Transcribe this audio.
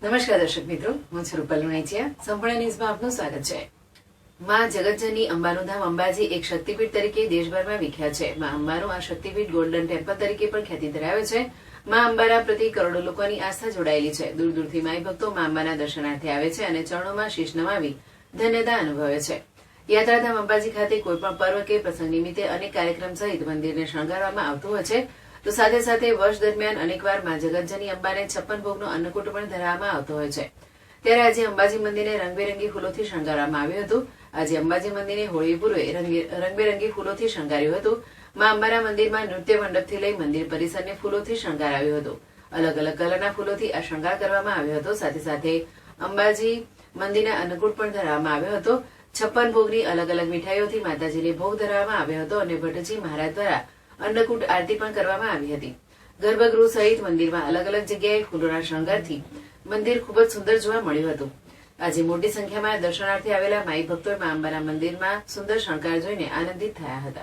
નમસ્કાર દર્શક મિત્રો, હું છું રૂપલ લુણાચિયા. સંપૂર્ણ ન્યૂઝમાં આપનું સ્વાગત છે. માં જગતજનની અંબાનું ધામ અંબાજી એક શક્તિપીઠ તરીકે દેશભરમાં વિખ્યાત છે. માં અંબાનું આ શક્તિપીઠ ગોલ્ડન ટેમ્પલ તરીકે પણ ખ્યાતિ ધરાવે છે. માં અંબાના પ્રતિ કરોડો લોકોની આસ્થા જોડાયેલી છે. દૂર દૂરથી માઈ ભક્તો માં અંબાના દર્શનાર્થે આવે છે અને ચરણોમાં શીશ નમાવી ધન્યતા અનુભવે છે. યાત્રાધામ અંબાજી ખાતે કોઈપણ પર્વ કે પ્રસંગ નિમિત્તે અનેક કાર્યક્રમ સહિત મંદિરને શણગારવામાં આવતું હોય છે. તો સાથે સાથે વર્ષ દરમિયાન અનેકવાર માં જગતજની અંબાને 56 ભોગનો અન્નકૂટ પણ ધરાવવામાં આવતો હોય છે. ત્યારે આજે અંબાજી મંદિરને રંગબેરંગી ફૂલોથી શણગારવામાં આવ્યું હતું. આજે અંબાજી મંદિરને હોળી પૂર્વે રંગબેરંગી ફૂલોથી શણગાર્યું હતું. માં અંબાના મંદિરમાં નૃત્ય મંડપથી લઈ મંદિર પરિસરને ફૂલોથી શણગારાવ્યું હતું. અલગ અલગ કલરના ફૂલોથી આ શણગાર કરવામાં આવ્યો હતો. સાથે સાથે અંબાજી મંદિરના અન્નકૂટ પણ ધરાવવામાં આવ્યો હતો. 56 ભોગની અલગ અલગ મીઠાઈઓથી માતાજીને ભોગ ધરાવવામાં આવ્યો હતો અને ભટ્ટજી મહારાજ દ્વારા અન્નકૂટ આરતી પણ કરવામાં આવી હતી. ગર્ભગૃહ સહિત મંદિરમાં અલગ અલગ જગ્યાએ ફૂલોના શણગારથી મંદિર ખૂબ જ સુંદર જોવા મળ્યું હતું. આજે મોટી સંખ્યામાં દર્શનાર્થે આવેલા માઈ ભક્તોએ માં અંબાના મંદિરમાં સુંદર શણગાર જોઈને આનંદિત થયા હતા.